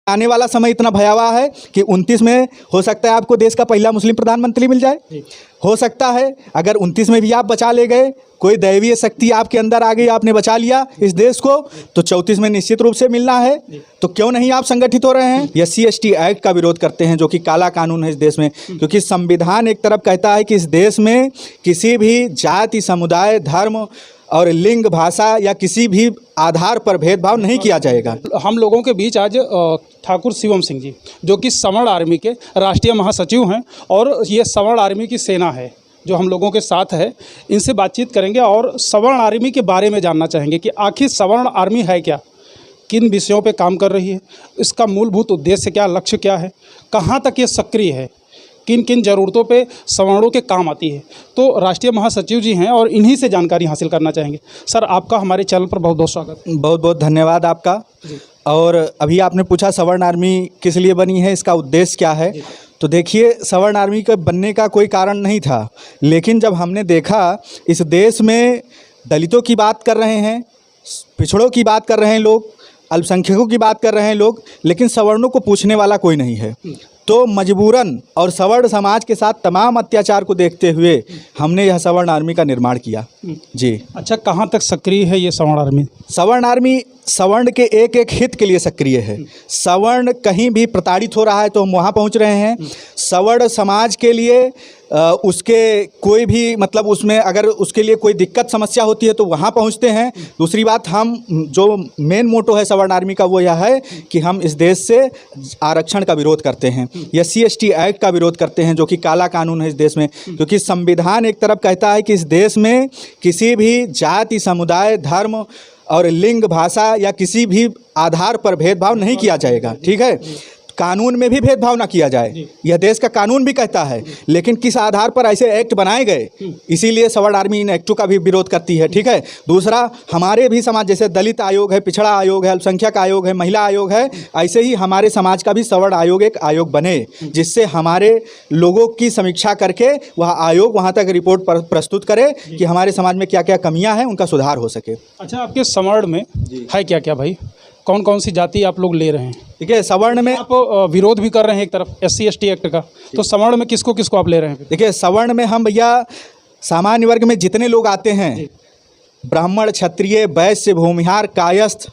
आने वाला समय इतना भयावह है कि 29 में हो सकता है आपको देश का पहला मुस्लिम प्रधानमंत्री मिल जाए। हो सकता है अगर 29 में भी आप बचा ले गए, कोई दैवीय शक्ति आपके अंदर आ गई, आपने बचा लिया इस देश को, तो 34 में निश्चित रूप से मिलना है। तो क्यों नहीं आप संगठित हो रहे हैं? SC/ST एक्ट का विरोध करते हैं, जो कि काला कानून है इस देश में, क्योंकि संविधान एक तरफ कहता है कि इस देश में किसी भी जाति, समुदाय, धर्म और लिंग, भाषा या किसी भी आधार पर भेदभाव नहीं किया जाएगा। हम लोगों के बीच आज ठाकुर शिवम सिंह जी, जो कि सवर्ण आर्मी के राष्ट्रीय महासचिव हैं और ये सवर्ण आर्मी की सेना है जो हम लोगों के साथ है, इनसे बातचीत करेंगे और सवर्ण आर्मी के बारे में जानना चाहेंगे कि आखिर सवर्ण आर्मी है क्या, किन विषयों पे काम कर रही है, इसका मूलभूत उद्देश्य क्या, लक्ष्य क्या है, कहाँ तक ये सक्रिय है, किन किन ज़रूरतों पे सवर्णों के काम आती है। तो राष्ट्रीय महासचिव जी हैं और इन्हीं से जानकारी हासिल करना चाहेंगे। सर, आपका हमारे चैनल पर बहुत बहुत स्वागत। बहुत बहुत धन्यवाद आपका। और अभी आपने पूछा सवर्ण आर्मी किस लिए बनी है, इसका उद्देश्य क्या है। तो देखिए, सवर्ण आर्मी के बनने का कोई कारण नहीं था, लेकिन जब हमने देखा इस देश में दलितों की बात कर रहे हैं, पिछड़ों की बात कर रहे हैं लोग, अल्पसंख्यकों की बात कर रहे हैं लोग, लेकिन सवर्णों को पूछने वाला कोई नहीं है। तो मजबूरन और सवर्ण समाज के साथ तमाम अत्याचार को देखते हुए हमने यह सवर्ण आर्मी का निर्माण किया। जी। अच्छा, कहाँ तक सक्रिय है ये सवर्ण आर्मी? सवर्ण आर्मी सवर्ण के एक एक हित के लिए सक्रिय है। सवर्ण कहीं भी प्रताड़ित हो रहा है तो हम वहाँ पहुँच रहे हैं। सवर्ण समाज के लिए उसके कोई भी मतलब उसमें अगर उसके लिए कोई दिक्कत समस्या होती है तो वहाँ पहुँचते हैं। दूसरी बात, हम जो मेन मोटो है सवर्ण आर्मी का वो यह है कि हम इस देश से आरक्षण का विरोध करते हैं, SC/ST एक्ट का विरोध करते हैं, जो कि काला कानून है इस देश में, क्योंकि संविधान एक तरफ कहता है कि इस देश में किसी भी जाति, समुदाय, धर्म और लिंग, भाषा या किसी भी आधार पर भेदभाव नहीं किया जाएगा। ठीक है, कानून में भी भेदभाव ना किया जाए, यह देश का कानून भी कहता है, लेकिन किस आधार पर ऐसे एक्ट बनाए गए, इसीलिए सवर्ण आर्मी इन एक्टों का भी विरोध करती है। ठीक है, दूसरा, हमारे भी समाज जैसे दलित आयोग है, पिछड़ा आयोग है, अल्पसंख्यक आयोग है, महिला आयोग है, ऐसे ही हमारे समाज का भी सवर्ण आयोग एक आयोग बने, जिससे हमारे लोगों की समीक्षा करके वह आयोग वहाँ तक रिपोर्ट प्रस्तुत करे कि हमारे समाज में क्या क्या कमियाँ हैं, उनका सुधार हो सके। अच्छा, आपके सवर्ण में है क्या क्या भाई, कौन कौन सी जाति आप लोग ले रहे हैं? ठीक है, सवर्ण में आप विरोध भी कर रहे हैं एक तरफ SC/ST एक्ट का, तो सवर्ण में किसको किसको आप ले रहे हैं? देखिए, सवर्ण में हम भैया सामान्य वर्ग में जितने लोग आते हैं, ब्राह्मण, क्षत्रिय, वैश्य, भूमिहार, कायस्थ,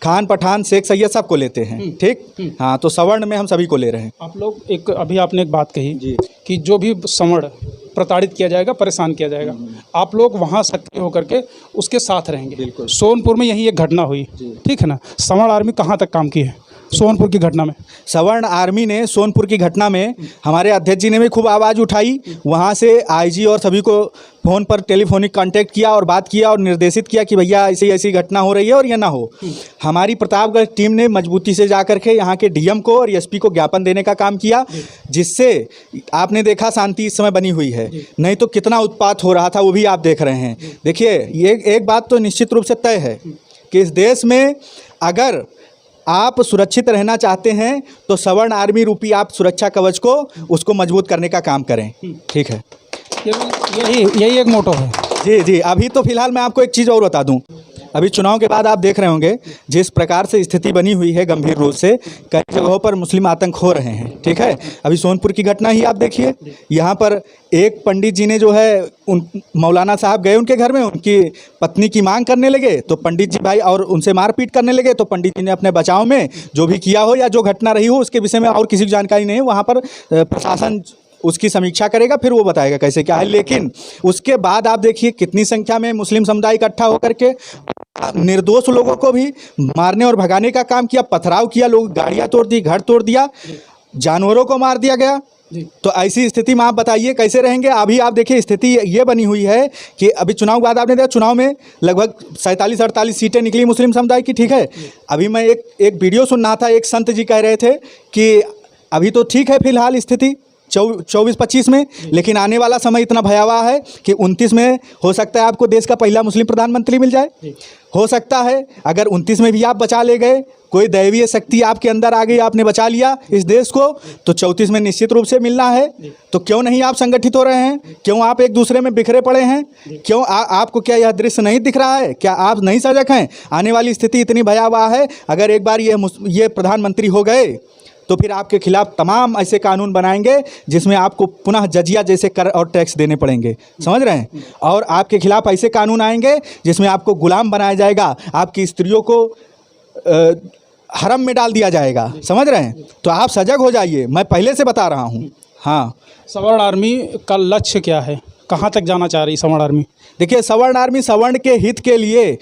खान, पठान, शेख, सैयद सबको लेते हैं। ठीक, हाँ, तो सवर्ण में हम सभी को ले रहे हैं। आप लोग एक अभी आपने एक बात कही कि जो भी सवर्ण प्रताड़ित किया जाएगा, परेशान किया जाएगा, आप लोग वहाँ सक्रिय होकर के उसके साथ रहेंगे। बिल्कुल। सोनपुर में यही एक घटना हुई, ठीक है ना, सवर्ण आर्मी कहाँ तक काम की है सोनपुर की घटना में? सवर्ण आर्मी ने सोनपुर की घटना में हमारे अध्यक्ष जी ने भी खूब आवाज़ उठाई, वहाँ से IG और सभी को फ़ोन पर टेलीफोनिक कांटेक्ट किया और बात किया और निर्देशित किया कि भैया ऐसी ऐसी घटना हो रही है और यह ना हो। हमारी प्रतापगढ़ टीम ने मजबूती से जाकर के यहाँ के DM को और SP को ज्ञापन देने का काम किया, जिससे आपने देखा शांति इस समय बनी हुई है, नहीं तो कितना उत्पात हो रहा था वो भी आप देख रहे हैं। देखिए, ये एक बात तो निश्चित रूप से तय है कि इस देश में अगर आप सुरक्षित रहना चाहते हैं तो सवर्ण आर्मी रूपी आप सुरक्षा कवच को उसको मजबूत करने का काम करें। ठीक है, यही एक मोटो है। जी जी। अभी तो फिलहाल मैं आपको एक चीज़ और बता दूं, अभी चुनाव के बाद आप देख रहे होंगे जिस प्रकार से स्थिति बनी हुई है गंभीर रूप से, कई जगहों पर मुस्लिम आतंक हो रहे हैं। ठीक है, अभी सोनपुर की घटना ही आप देखिए, यहाँ पर एक पंडित जी ने जो है उन मौलाना साहब गए उनके घर में, उनकी पत्नी की मांग करने लगे तो पंडित जी भाई और उनसे मारपीट करने लगे, तो पंडित जी ने अपने बचाव में जो भी किया हो या जो घटना रही हो उसके विषय में और किसी की जानकारी नहीं है, वहाँ पर प्रशासन उसकी समीक्षा करेगा, फिर वो बताएगा कैसे क्या है। लेकिन उसके बाद आप देखिए कितनी संख्या में मुस्लिम समुदाय इकट्ठा होकर के निर्दोष लोगों को भी मारने और भगाने का काम किया, पथराव किया, लोग गाड़ियां तोड़ दी, घर तोड़ दिया, जानवरों को मार दिया गया। तो ऐसी स्थिति में आप बताइए कैसे रहेंगे। अभी आप देखिए स्थिति ये बनी हुई है कि अभी चुनाव के बाद आपने देखा चुनाव में लगभग 47-48 सीटें निकली मुस्लिम समुदाय की। ठीक है, अभी मैं एक वीडियो सुन रहा था, एक संत जी कह रहे थे कि अभी तो ठीक है फिलहाल स्थिति, 24-25 में, लेकिन आने वाला समय इतना भयावह है कि 29 में हो सकता है आपको देश का पहला मुस्लिम प्रधानमंत्री मिल जाए। हो सकता है अगर 29 में भी आप बचा ले गए, कोई दैवीय शक्ति आपके अंदर आ गई, आपने बचा लिया इस देश को, तो 34 में निश्चित रूप से मिलना है। तो क्यों नहीं आप संगठित हो रहे हैं? क्यों आप एक दूसरे में बिखरे पड़े हैं? क्यों आपको क्या यह दृश्य नहीं दिख रहा है? क्या आप नहीं सजग हैं? आने वाली स्थिति इतनी भयावह है, अगर एक बार ये प्रधानमंत्री हो गए तो फिर आपके खिलाफ तमाम ऐसे कानून बनाएंगे जिसमें आपको पुनः जजिया जैसे कर और टैक्स देने पड़ेंगे, समझ रहे हैं? और आपके खिलाफ ऐसे कानून आएंगे जिसमें आपको गुलाम बनाया जाएगा, आपकी स्त्रियों को हरम में डाल दिया जाएगा, समझ रहे हैं? तो आप सजग हो जाइए, मैं पहले से बता रहा हूँ। हाँ, सवर्ण आर्मी का लक्ष्य क्या है? कहाँ तक जाना चाह रही सवर्ण आर्मी? देखिए, सवर्ण आर्मी सवर्ण के हित के लिए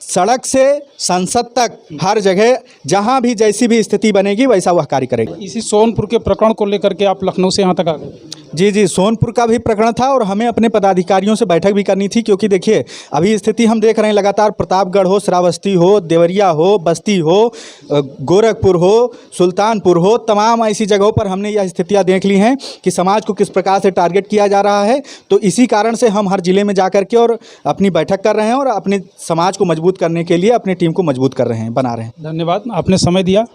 सड़क से संसद तक हर जगह जहां भी जैसी भी स्थिति बनेगी वैसा वह कार्य करेगी। इसी सोनपुर के प्रकरण को लेकर के आप लखनऊ से यहाँ तक आ गए? जी, सोनपुर का भी प्रकरण था और हमें अपने पदाधिकारियों से बैठक भी करनी थी, क्योंकि देखिए अभी स्थिति हम देख रहे हैं लगातार, प्रतापगढ़ हो, श्रावस्ती हो, देवरिया हो, बस्ती हो, गोरखपुर हो, सुल्तानपुर हो, तमाम ऐसी जगहों पर हमने यह स्थितियां देख ली हैं कि समाज को किस प्रकार से टारगेट किया जा रहा है। तो इसी कारण से हम हर जिले में जा कर के और अपनी बैठक कर रहे हैं और अपने समाज को मजबूत करने के लिए अपनी टीम को मजबूत कर रहे हैं, बना रहे हैं। धन्यवाद, आपने समय दिया।